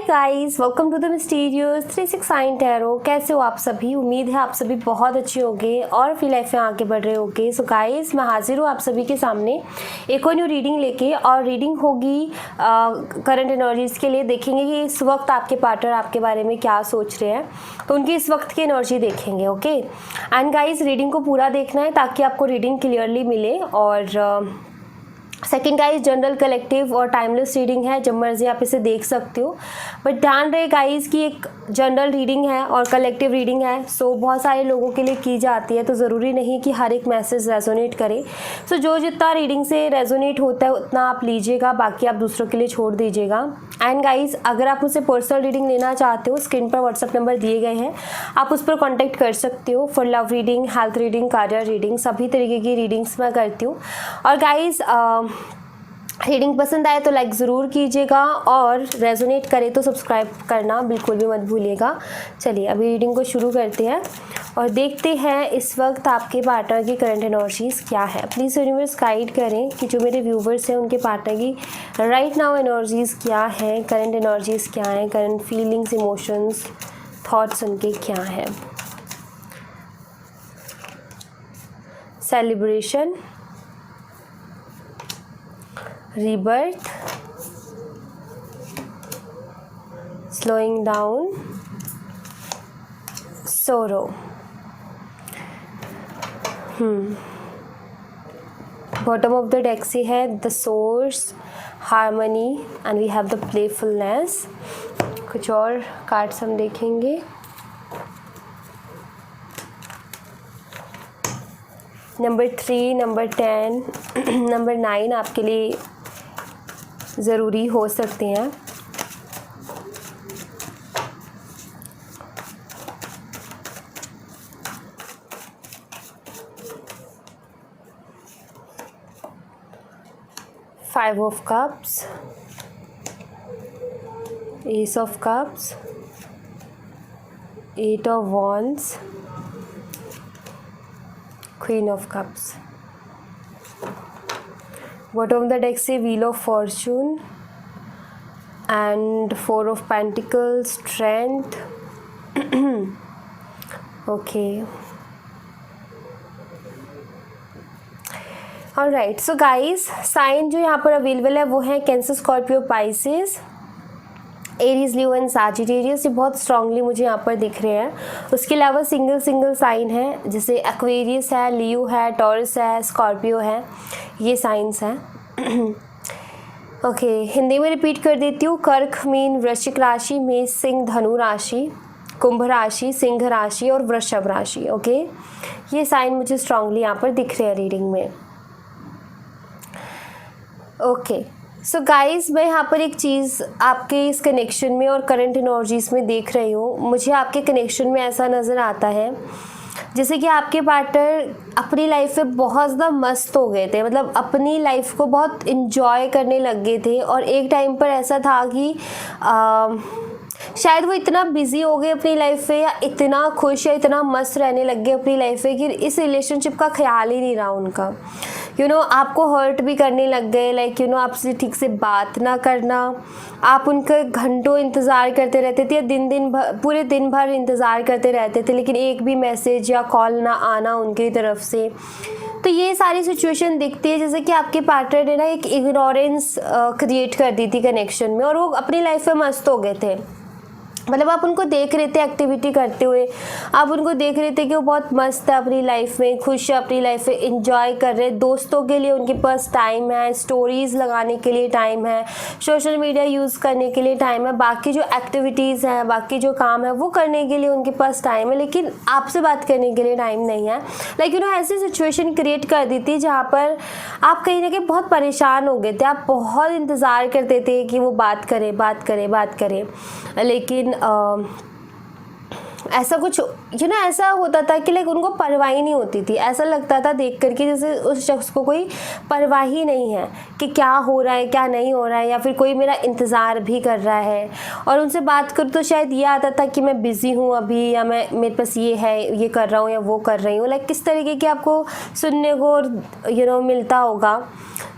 Guys, welcome to the mysterious 369 tarot. कैसे हो आप सभी? उम्मीद है आप सभी बहुत अच्छे होंगे और अपनी लाइफ में आगे बढ़ रहे होंगे। सो गाइस, मैं हाजिर हूँ आप सभी के सामने एक और न्यू रीडिंग लेके, और रीडिंग होगी करंट एनर्जीज़ के लिए। देखेंगे कि इस वक्त आपके पार्टनर आपके बारे में क्या सोच रहे हैं, तो उनकी इस वक्त की एनर्जी देखेंगे। ओके एंड गाइस, रीडिंग को पूरा देखना है ताकि आपको रीडिंग क्लियरली मिले। और सेकेंड गाइस, जनरल कलेक्टिव और टाइमलेस रीडिंग है, जब मर्जी आप इसे देख सकते हो। बट ध्यान रहे गाइस कि एक जनरल रीडिंग है और कलेक्टिव रीडिंग है, सो बहुत सारे लोगों के लिए की जाती है, तो ज़रूरी नहीं कि हर एक मैसेज रेजोनेट करे। सो जो जितना रीडिंग से रेजोनेट होता है उतना आप लीजिएगा, बाकी आप दूसरों के लिए छोड़ दीजिएगा। एंड गाइस, अगर आप मुझसे पर्सनल रीडिंग लेना चाहते हो, स्क्रीन पर व्हाट्सअप नंबर दिए गए हैं, आप उस पर कॉन्टैक्ट कर सकते हो for love reading, health reading, career reading, सभी तरीके की रीडिंग्स मैं करती हूँ। और गाइस, रीडिंग पसंद आए तो लाइक ज़रूर कीजिएगा, और रेजोनेट करे तो सब्सक्राइब करना बिल्कुल भी मत भूलिएगा। चलिए अभी रीडिंग को शुरू करते हैं और देखते हैं इस वक्त आपके पार्टनर की करंट एनर्जीज़ क्या है। प्लीज़ यूनिवर्स गाइड करें कि जो मेरे व्यूवर्स हैं उनके पार्टनर की राइट नाउ एनर्जीज़ क्या है, करंट एनर्जीज़ क्या हैं, करंट फीलिंग्स, इमोशंस, थॉट्स उनके क्या हैं। Celebration, rebirth, slowing down, sorrow. Bottom of the deck से है the source, harmony, and we have the playfulness. कुछ और कार्ड्स हम देखेंगे। नंबर 3, नंबर 10, नंबर 9 आपके लिए ज़रूरी हो सकते हैं। Five of cups, ace of cups, eight of wands, queen of cups. Bottom of the deck से wheel of fortune and four of pentacles, strength. Okay alright, so guys, sign जो यहाँ पर अवेलेबल है वो है Cancer, Scorpio, Pisces, Aries, Leo and Sagittarius. ये बहुत strongly मुझे यहाँ पर दिख रहे हैं। उसके अलावा सिंगल साइन है, जैसे एक्वेरियस है, लियो है, टॉरस है, स्कॉर्पियो है, ये साइंस हैं। ओके हिंदी में रिपीट कर देती हूँ। कर्क मीन वृश्चिक राशि, मेष, सिंह, धनु राशि, कुंभ राशि, सिंह राशि और वृषभ राशि। ओके ये साइन मुझे स्ट्रांगली यहाँ पर दिख रहे हैं रीडिंग में। ओके सो गाइस, मैं यहाँ पर एक चीज़ आपके इस कनेक्शन में और करंट एनर्जीज़ में देख रही हूँ। मुझे आपके कनेक्शन में ऐसा नज़र आता है जैसे कि आपके पार्टनर अपनी लाइफ में बहुत ज़्यादा मस्त हो गए थे, मतलब अपनी लाइफ को बहुत इन्जॉय करने लग गए थे। और एक टाइम पर ऐसा था कि शायद वो इतना बिजी हो गए अपनी लाइफ में, या इतना खुश या इतना मस्त रहने लग गए अपनी लाइफ में कि इस रिलेशनशिप का ख्याल ही नहीं रहा उनका। आपको हर्ट भी करने लग गए, लाइक आपसे ठीक से बात ना करना, आप उनका घंटों इंतज़ार करते रहते थे, या दिन भर, पूरे दिन भर इंतज़ार करते रहते थे, लेकिन एक भी मैसेज या कॉल ना आना उनकी तरफ से। तो ये सारी सिचुएशन दिखती है जैसे कि आपके पार्टनर ने ना एक इग्नोरेंस क्रिएट कर दी थी कनेक्शन में, और वो अपनी लाइफ में मस्त हो गए थे। मतलब आप उनको देख रहे थे एक्टिविटी करते हुए, आप उनको देख रहे थे कि वो बहुत मस्त है अपनी लाइफ में, खुश है अपनी लाइफ में, एंजॉय कर रहे हैं। दोस्तों के लिए उनके पास टाइम है, स्टोरीज़ लगाने के लिए टाइम है, सोशल मीडिया यूज़ करने के लिए टाइम है, बाकी जो एक्टिविटीज़ हैं, बाकी जो काम है वो करने के लिए उनके पास टाइम है, लेकिन आपसे बात करने के लिए टाइम नहीं है। लाइक ऐसी सिचुएशन क्रिएट कर दी थी जहाँ पर आप कहीं ना कहीं बहुत परेशान हो गए थे। आप बहुत इंतज़ार करते थे कि वो बात करे, लेकिन ऐसा कुछ ऐसा होता था कि लाइक उनको परवाह ही नहीं होती थी। ऐसा लगता था देख करके जैसे उस शख्स को कोई परवाह ही नहीं है कि क्या हो रहा है क्या नहीं हो रहा है, या फिर कोई मेरा इंतज़ार भी कर रहा है। और उनसे बात करूँ तो शायद ये आता था कि मैं बिज़ी हूँ अभी, या मैं मेरे पास ये है, ये कर रहा हूँ या वो कर रही हूँ। लाइक किस तरीके की आपको सुनने को मिलता होगा।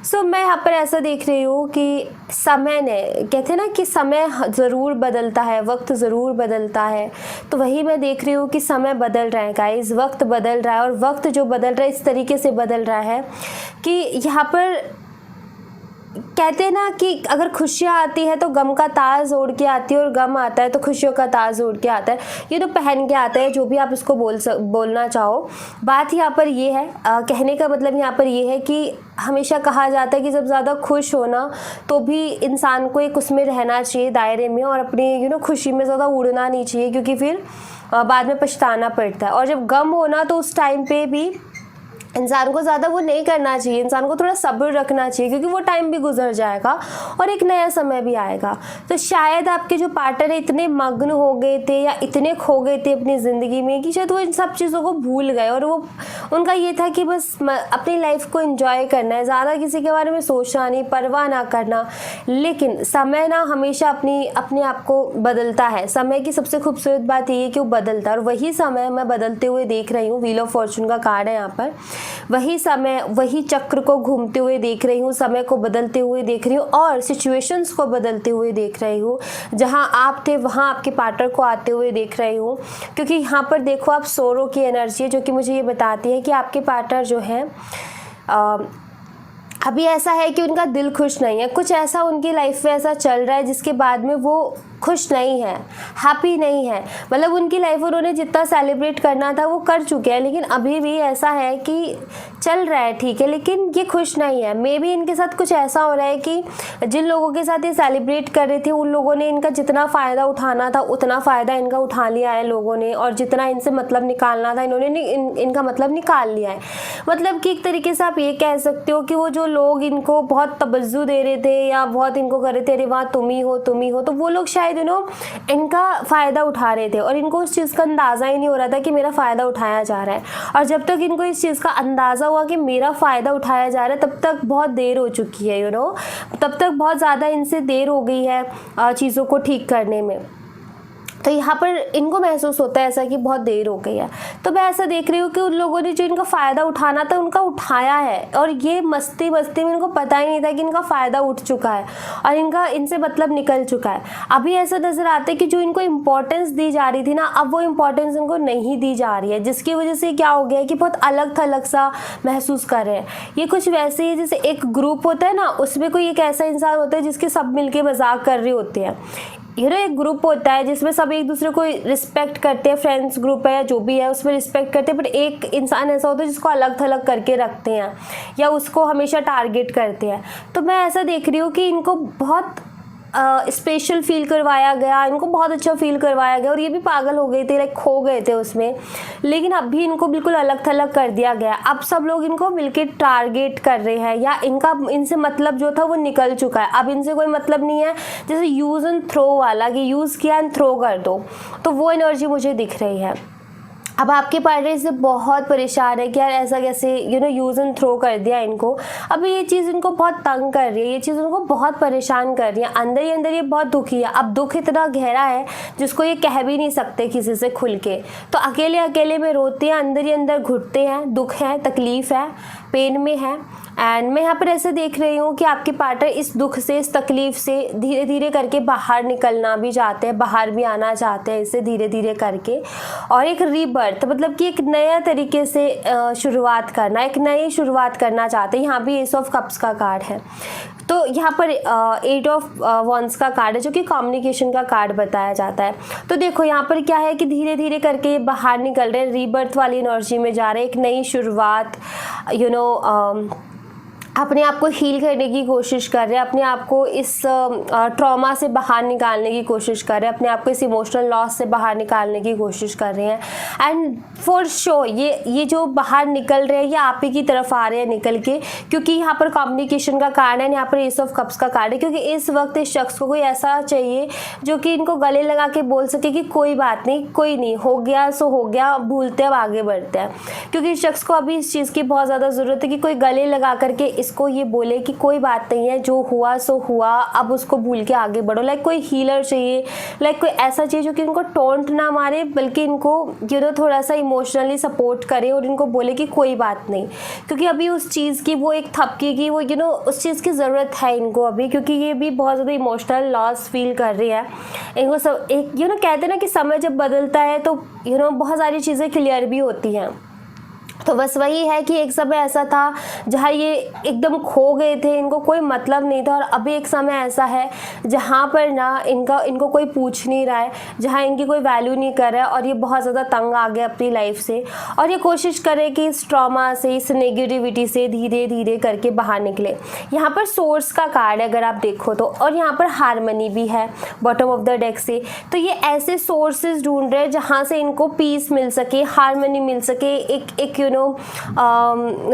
सो मैं यहाँ पर ऐसा देख रही हूँ कि समय ने, कहते हैं ना कि समय ज़रूर बदलता है, वक्त ज़रूर बदलता है। तो वही मैं देख रही हूँ कि समय बदल रहा है गाइस, वक्त बदल रहा है। और वक्त जो बदल रहा है इस तरीके से बदल रहा है कि यहाँ पर कहते हैं ना कि अगर खुशियाँ आती है तो गम का ताज ओढ़ के आती है, और गम आता है तो खुशियों का ताज ओढ़ के आता है। ये तो पहन के आता है, जो भी आप इसको बोलना चाहो। बात यहाँ पर ये है, कहने का मतलब यहाँ पर ये है कि हमेशा कहा जाता है कि जब ज़्यादा खुश होना तो भी इंसान को एक उसमें रहना चाहिए दायरे में, और अपनी खुशी में ज़्यादा उड़ना नहीं चाहिए, क्योंकि फिर बाद में पछताना पड़ता है। और जब गम होना तो उस टाइम पे भी इंसान को ज़्यादा वो नहीं करना चाहिए, इंसान को थोड़ा सब्र रखना चाहिए, क्योंकि वो टाइम भी गुजर जाएगा और एक नया समय भी आएगा। तो शायद आपके जो पार्टनर है इतने मग्न हो गए थे या इतने खो गए थे अपनी ज़िंदगी में कि शायद वो इन सब चीज़ों को भूल गए, और वो उनका ये था कि बस अपनी लाइफ को एंजॉय करना है, ज़्यादा किसी के बारे में सोचना नहीं, परवाह ना करना। लेकिन समय ना हमेशा अपने आप को बदलता है। समय की सबसे खूबसूरत बात ये है कि वो बदलता है, और वही समय मैं बदलते हुए देख रही हूँ। व्हील ऑफ फॉर्चून का कार्ड है यहाँ पर। वही समय, वही चक्र को घूमते हुए देख रही हूँ, समय को बदलते हुए देख रही हूँ, और सिचुएशंस को बदलते हुए देख रही हूँ। जहाँ आप थे वहाँ आपके पार्टनर को आते हुए देख रही हूँ, क्योंकि यहाँ पर देखो आप सोरो की एनर्जी है, जो कि मुझे ये बताती है कि आपके पार्टनर जो है अभी ऐसा है कि उनका दिल खुश नहीं है। कुछ ऐसा उनकी लाइफ में ऐसा चल रहा है जिसके बाद में वो खुश नहीं है, हैप्पी नहीं है। मतलब उनकी लाइफ उन्होंने जितना सेलिब्रेट करना था वो कर चुके हैं, लेकिन अभी भी ऐसा है कि चल रहा है ठीक है, लेकिन ये खुश नहीं है। मे बी इनके साथ कुछ ऐसा हो रहा है कि जिन लोगों के साथ ये सेलिब्रेट कर रहे थे उन लोगों ने इनका जितना फ़ायदा उठाना था उतना फ़ायदा इनका उठा लिया है लोगों ने, और जितना इनसे मतलब निकालना था इन्होंने इनका मतलब निकाल लिया है। मतलब कि एक तरीके से आप ये कह सकते हो कि वो जो लोग इनको बहुत तवज्जो दे रहे थे या बहुत इनको कर रहे थे, अरे वहाँ तुम ही हो, तो वो लोग शायद इनका फ़ायदा उठा रहे थे, और इनको उस चीज़ का अंदाज़ा ही नहीं हो रहा था कि मेरा फ़ायदा उठाया जा रहा है। और जब तक इनको इस चीज़ का अंदाज़ा हुआ कि मेरा फ़ायदा उठाया जा रहा है, तब तक बहुत देर हो चुकी है। तब तक बहुत ज़्यादा इनसे देर हो गई है चीज़ों को ठीक करने में। तो यहाँ पर इनको महसूस होता है ऐसा कि बहुत देर हो गई है। तो मैं ऐसा देख रही हूँ कि उन लोगों ने जो इनका फ़ायदा उठाना था उनका उठाया है, और ये मस्ती में इनको पता ही नहीं था कि इनका फ़ायदा उठ चुका है और इनसे मतलब निकल चुका है। अभी ऐसा नज़र आता है कि जो इनको इम्पोर्टेंस दी जा रही थी ना, अब वो इम्पोर्टेंस इनको नहीं दी जा रही है, जिसकी वजह से क्या हो गया है कि बहुत अलग थलग सा महसूस कर रहे हैं। ये कुछ वैसे ही जैसे एक ग्रुप होता है ना, उसमें कोई एक ऐसा इंसान होता है जिसके सब मिलके मजाक कर रहे होते हैं। एक ग्रुप होता है जिसमें सब एक दूसरे को रिस्पेक्ट करते हैं, फ्रेंड्स ग्रुप है या जो भी है उसमें रिस्पेक्ट करते हैं, बट एक इंसान ऐसा होता है जिसको अलग थलग करके रखते हैं या उसको हमेशा टारगेट करते हैं। तो मैं ऐसा देख रही हूँ कि इनको बहुत स्पेशल फील करवाया गया, इनको बहुत अच्छा फील करवाया गया, और ये भी पागल हो गए थे, लाइक खो गए थे उसमें। लेकिन अब भी इनको बिल्कुल अलग थलग कर दिया गया। अब सब लोग इनको मिलके टारगेट कर रहे हैं, या इनसे मतलब जो था वो निकल चुका है। अब इनसे कोई मतलब नहीं है, जैसे यूज़ एंड थ्रो वाला कि यूज़ किया एंड थ्रो कर दो, तो वो एनर्जी मुझे दिख रही है। अब आपके पार्टनर इससे बहुत परेशान है कि यार ऐसा कैसे यूज़ एंड थ्रो कर दिया इनको। अब ये चीज़ इनको बहुत तंग कर रही है, ये चीज़ उनको बहुत परेशान कर रही है, अंदर ही अंदर ये बहुत दुखी है। अब दुख इतना गहरा है जिसको ये कह भी नहीं सकते किसी से खुल के, तो अकेले में रोते हैं, अंदर ही अंदर घुटते हैं, दुख है, तकलीफ़ है, पेन में है। एंड मैं यहाँ पर ऐसे देख रही हूँ कि आपके पार्टनर इस दुख से, इस तकलीफ़ से धीरे धीरे करके बाहर निकलना भी चाहते हैं, बाहर भी आना चाहते हैं इससे धीरे धीरे करके, और एक रीबर्थ मतलब कि एक नया तरीके से शुरुआत करना, एक नई शुरुआत करना चाहते हैं। यहाँ भी एस ऑफ कप्स का कार्ड है, तो यहाँ पर 8 ऑफ वॉन्ड्स का कार्ड है जो कि कम्युनिकेशन का कार्ड बताया जाता है। तो देखो यहाँ पर क्या है कि धीरे धीरे करके ये बाहर निकल रहे हैं, रीबर्थ वाली एनर्जी में जा रहे हैं, एक नई शुरुआत अपने आप को हील करने की कोशिश कर रहे हैं, अपने आप को इस ट्रॉमा से बाहर निकालने की कोशिश कर रहे हैं, अपने आप को इस इमोशनल लॉस से बाहर निकालने की कोशिश कर रहे हैं। एंड फॉर श्योर ये जो बाहर निकल रहे हैं ये आप ही की तरफ आ रहे हैं निकल के, क्योंकि यहाँ पर कम्युनिकेशन का कार्ड है, यहाँ पर एस ऑफ कप्स का कार्ड है। क्योंकि इस वक्त इस शख्स को कोई ऐसा चाहिए जो कि इनको गले लगा के बोल सके कि कोई बात नहीं, कोई नहीं, हो गया सो हो गया, भूलते अब आगे बढ़ते हैं। क्योंकि इस शख्स को अभी इस चीज़ की बहुत ज़्यादा ज़रूरत है कि कोई गले लगा करके इसको ये बोले कि कोई बात नहीं है, जो हुआ सो हुआ, अब उसको भूल के आगे बढ़ो। लाइक कोई हीलर चाहिए, लाइक कोई ऐसा चाहिए जो कि इनको टोंट ना मारे, बल्कि इनको थोड़ा सा इमोशनली सपोर्ट करे और इनको बोले कि कोई बात नहीं। क्योंकि अभी उस चीज़ की वो एक थपकी की वो उस चीज़ की ज़रूरत है इनको अभी, क्योंकि ये भी बहुत ज़्यादा इमोशनल लॉस फील कर रही है। इनको सब एक कहते हैं ना कि समय जब बदलता है तो बहुत सारी चीज़ें क्लियर भी होती हैं। तो बस वही है कि एक समय ऐसा था जहाँ ये एकदम खो गए थे, इनको कोई मतलब नहीं था, और अभी एक समय ऐसा है जहाँ पर ना इनको कोई पूछ नहीं रहा है, जहाँ इनकी कोई वैल्यू नहीं कर रहा है, और ये बहुत ज़्यादा तंग आ गए अपनी लाइफ से, और ये कोशिश करें कि इस ट्रॉमा से, इस नेगेटिविटी से धीरे धीरे करके बाहर निकले। यहाँ पर सोर्स का कार्ड है अगर आप देखो तो, और यहाँ पर हारमनी भी है बॉटम ऑफ द डेक से। तो ये ऐसे सोर्सेज ढूंढ रहे हैं जहाँ से इनको पीस मिल सके, हारमनी मिल सके, एक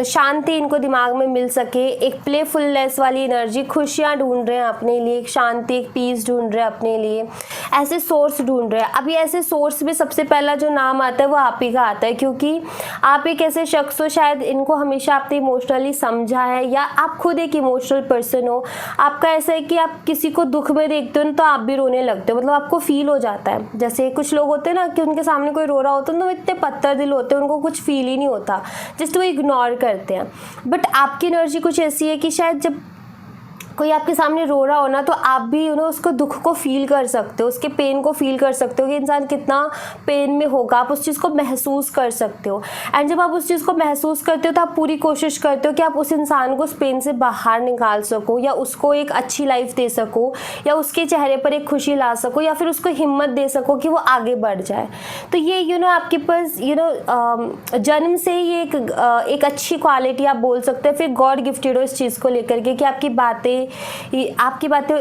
शांति इनको दिमाग में मिल सके, एक प्लेफुलनेस वाली एनर्जी, खुशियाँ ढूंढ रहे हैं अपने लिए, एक शांति, एक पीस ढूंढ रहे हैं अपने लिए, ऐसे सोर्स ढूंढ रहे हैं। अभी ऐसे सोर्स में सबसे पहला जो नाम आता है वो आप ही का आता है, क्योंकि आप एक ऐसे शख्स हो, शायद इनको हमेशा आपने इमोशनली समझा है, या आप खुद एक इमोशनल पर्सन हो। आपका ऐसा है कि आप किसी को दुख में देखते हो तो आप भी रोने लगते हो, मतलब आपको फील हो जाता है। जैसे कुछ लोग होते हैं ना कि उनके सामने कोई रो रहा होता है तो इतने पत्थर दिल होते हैं, उनको कुछ फील ही नहीं होता, जस्ट वो इग्नोर करते हैं। बट आपकी एनर्जी कुछ ऐसी है कि शायद जब कोई आपके सामने रो रहा हो ना तो आप भी उसको दुख को फील कर सकते हो, उसके पेन को फील कर सकते हो कि इंसान कितना पेन में होगा, आप उस चीज़ को महसूस कर सकते हो। एंड जब आप उस चीज़ को महसूस करते हो तो आप पूरी कोशिश करते हो कि आप उस इंसान को उस पेन से बाहर निकाल सको, या उसको एक अच्छी लाइफ दे सको, या उसके चेहरे पर एक खुशी ला सको, या फिर उसको हिम्मत दे सको कि वो आगे बढ़ जाए। तो ये आपके पास जन्म से ये एक अच्छी क्वालिटी आप बोल सकते हैं, फिर गॉड गिफ्टेड हो इस चीज़ को लेकर के कि आपकी बातें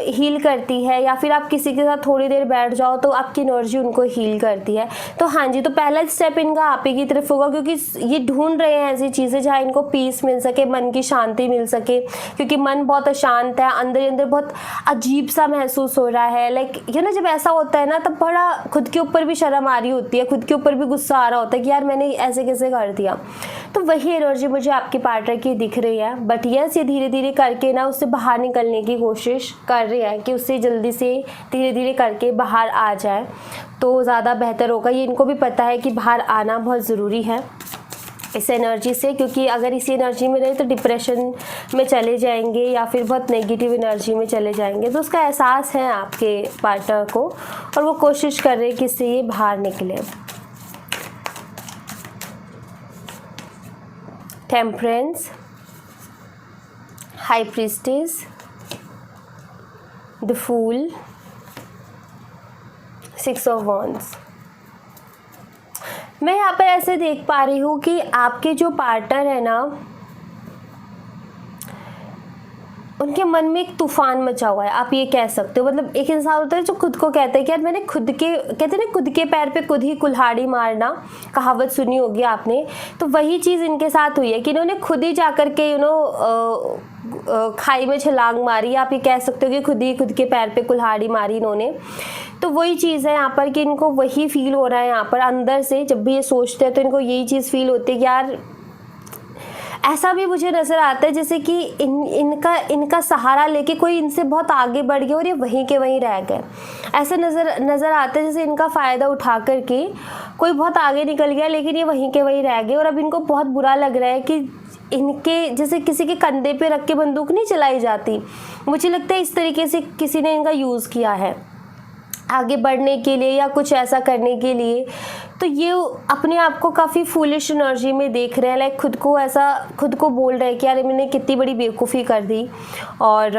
हील करती है, या फिर आप किसी के साथ थोड़ी देर बैठ जाओ तो आपकी एनर्जी उनको हील करती है। तो हाँ जी, तो पहला स्टेप इनका आप ही की तरफ होगा, क्योंकि ये ढूंढ रहे हैं ऐसी चीज़ें जहाँ इनको पीस मिल सके, मन की शांति मिल सके, क्योंकि मन बहुत अशांत है, अंदर अंदर बहुत अजीब सा महसूस हो रहा है। लाइक जब ऐसा होता है ना तब बड़ा खुद के ऊपर भी शर्म आ रही होती है, खुद के ऊपर भी गुस्सा आ रहा होता है कि यार मैंने ऐसे कैसे कर दिया। तो वही एनर्जी मुझे आपके पार्टनर की दिख रही है। बट यस, ये धीरे धीरे करके ना उससे बाहर निकलने की कोशिश कर रही है कि उससे जल्दी से धीरे धीरे करके बाहर आ जाए तो ज़्यादा बेहतर होगा। ये इनको भी पता है कि बाहर आना बहुत ज़रूरी है इस एनर्जी से, क्योंकि अगर इसी एनर्जी में रहे तो डिप्रेशन में चले जाएंगे या फिर बहुत नेगेटिव एनर्जी में चले जाएंगे। तो उसका एहसास है आपके पार्टनर को, और वो कोशिश कर रहे हैं कि इससे ये बाहर निकले। Temperance, high priestess, the fool, 6 of wands. मैं यहाँ पर ऐसे देख पा रही हूँ कि आपके जो पार्टनर है ना, उनके मन में एक तूफान मचा हुआ है, आप ये कह सकते हो। मतलब एक इंसान होता है जो खुद को कहता है कि यार मैंने कहते हैं ना खुद के पैर पे खुद ही कुल्हाड़ी मारना, कहावत सुनी होगी आपने। तो वही चीज़ इनके साथ हुई है कि इन्होंने खुद ही जा कर के खाई में छलांग मारी, आप ये कह सकते हो कि खुद के पैर पे कुल्हाड़ी मारी इन्होंने। तो वही चीज़ है यहाँ पर कि इनको वही फील हो रहा है यहाँ पर अंदर से। जब भी ये सोचते हैं तो इनको यही चीज़ फील होती है कि यार ऐसा भी मुझे नज़र आता है जैसे कि इनका सहारा लेके कोई इनसे बहुत आगे बढ़ गया और ये वहीं के वहीं रह गए। ऐसा नज़र आता है जैसे इनका फ़ायदा उठा करके कोई बहुत आगे निकल गया लेकिन ये वहीं के वहीं रह गए, और अब इनको बहुत बुरा लग रहा है कि इनके जैसे किसी के कंधे पे रख के बंदूक नहीं चलाई जाती, मुझे लगता है इस तरीके से किसी ने इनका यूज़ किया है आगे बढ़ने के लिए या कुछ ऐसा करने के लिए। तो ये अपने आप को काफ़ी फूलिश एनर्जी में देख रहे हैं, लाइक खुद को बोल रहे हैं कि यार मैंने कितनी बड़ी बेवकूफ़ी कर दी और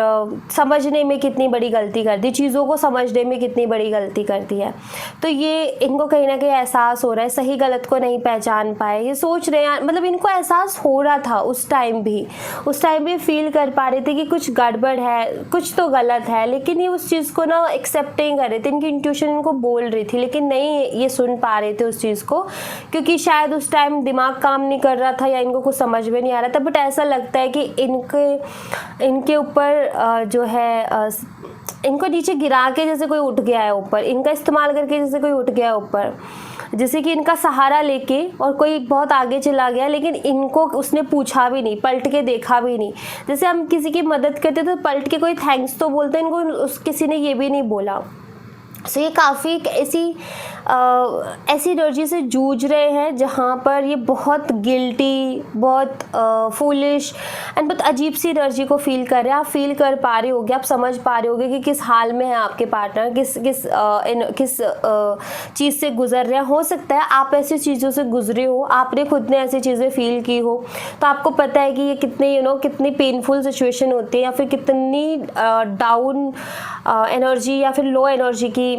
समझने में कितनी बड़ी गलती कर दी, चीज़ों को समझने में कितनी बड़ी गलती कर दी है। तो ये इनको कहीं ना कहीं एहसास हो रहा है, सही गलत को नहीं पहचान पाए, ये सोच रहे हैं, मतलब इनको एहसास हो रहा था उस टाइम भी फील कर पा रहे थे कि कुछ गड़बड़ है, कुछ तो गलत है, लेकिन ये उस चीज़ को ना एक्सेप्ट नहीं कर रहे थे। इनकी इंट्यूशन इनको बोल रही थी लेकिन नहीं ये सुन पा रहे थे उस चीज़ को, क्योंकि शायद उस टाइम दिमाग काम नहीं कर रहा था या इनको कुछ समझ में नहीं आ रहा था। बट ऐसा लगता है कि इनके ऊपर जो है इनको नीचे गिरा के जैसे कोई उठ गया है ऊपर, इनका इस्तेमाल करके जैसे कोई उठ गया है ऊपर, जैसे कि इनका सहारा लेके और कोई बहुत आगे चला गया, लेकिन इनको उसने पूछा भी नहीं, पलट के देखा भी नहीं। जैसे हम किसी की मदद करते तो पलट के कोई थैंक्स तो बोलते हैं, इनको किसी ने ये भी नहीं बोला। सो ये काफ़ी ऐसी एनर्जी से जूझ रहे हैं जहाँ पर ये बहुत गिल्टी, बहुत फूलिश एंड बहुत अजीब सी एनर्जी को फील कर रहे हैं। आप फील कर पा रहे होगे, आप समझ पा रहे होगे कि किस हाल में है आपके पार्टनर, किस चीज़ से गुजर रहे हैं। हो सकता है आप ऐसी चीज़ों से गुजरे हो, आपने खुद ने ऐसी चीज़ें फील की हो, तो आपको पता है कि ये कितनी पेनफुल सिचुएशन होती है या फिर कितनी डाउन एनर्जी या फिर लो एनर्जी की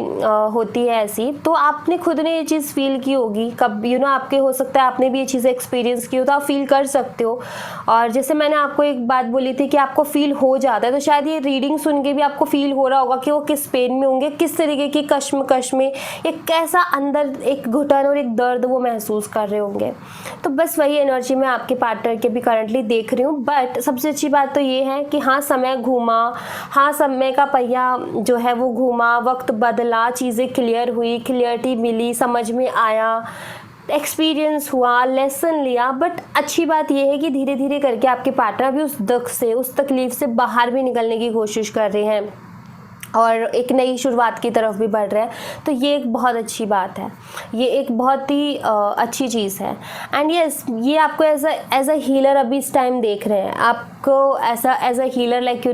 होती है ऐसी। तो आपने खुद ने ये चीज़ फील की होगी, कब आपके हो सकता है आपने भी ये चीज़ें एक्सपीरियंस की हो, तो आप फील कर सकते हो। और जैसे मैंने आपको एक बात बोली थी कि आपको फील हो जाता है, तो शायद ये रीडिंग सुन के भी आपको फील हो रहा होगा कि वो किस पेन में होंगे, किस तरीके की कश्मकश में, एक कैसा अंदर एक घुटन और एक दर्द वो महसूस कर रहे होंगे। तो बस वही एनर्जी मैं आपके पार्टनर के भी करंटली देख रही हूँ। बट सबसे अच्छी बात तो ये है कि हाँ समय घूमा, हाँ समय का पहिया जो है वो घूमा, वक्त बदला, चीज़ें क्लियर हुई, क्लियरिटी मिली, समझ में आया, एक्सपीरियंस हुआ, लेसन लिया। बट अच्छी बात यह है कि धीरे धीरे करके आपके पार्टनर भी उस दुख से, उस तकलीफ से बाहर भी निकलने की कोशिश कर रहे हैं और एक नई शुरुआत की तरफ भी बढ़ रहा है। तो ये एक बहुत अच्छी बात है, ये एक बहुत ही अच्छी चीज़ है। एंड यस, ये आपको एज अ हीलर अभी इस टाइम देख रहे हैं, आपको ऐसा एज अ हीलर, लाइक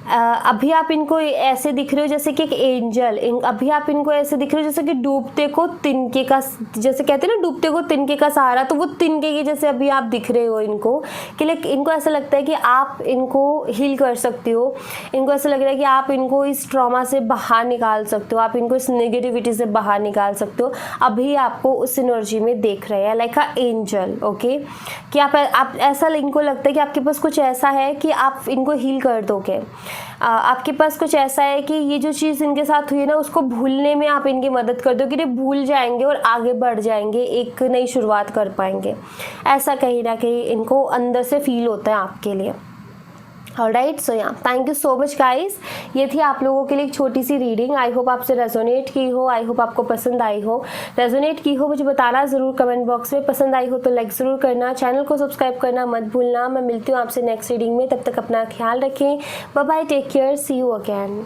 अभी आप इनको ऐसे दिख रहे हो जैसे कि एक एंजल, अभी आप इनको ऐसे दिख रहे हो जैसे कि डूबते को तिनके का, जैसे कहते हैं ना डूबते को तिनके का सहारा, तो वो तिनके के जैसे अभी आप दिख रहे हो इनको, कि लाइक इनको ऐसा लगता है कि आप इनको हील कर सकते हो, इनको ऐसा लग रहा है कि आप इनको इस ट्रॉमा से बाहर निकाल सकते हो, आप इनको इस नेगेटिविटी से बाहर निकाल सकते हो। अभी आपको उस एनर्जी में देख रहे हैं लाइक अ एंजल, ओके, कि आप ऐसा इनको लगता है कि आपके पास कुछ ऐसा है कि आप इनको हील कर दोगे। आपके पास कुछ ऐसा है कि ये जो चीज़ इनके साथ हुई है ना, उसको भूलने में आप इनकी मदद कर दो कि ये भूल जाएंगे और आगे बढ़ जाएंगे, एक नई शुरुआत कर पाएंगे। ऐसा कहीं ना कहीं इनको अंदर से फील होता है आपके लिए। ऑलराइट, सो या thank you so much guys. ये थी आप लोगों के लिए एक छोटी सी रीडिंग। आई होप आपसे रेजोनेट की हो, आई होप आपको पसंद आई हो। रेजोनेट की हो मुझे बताना ज़रूर कमेंट बॉक्स में, पसंद आई हो तो लाइक ज़रूर करना, चैनल को सब्सक्राइब करना मत भूलना। मैं मिलती हूँ आपसे नेक्स्ट रीडिंग में, तब तक अपना ख्याल रखें। Bye bye, take care, see you again.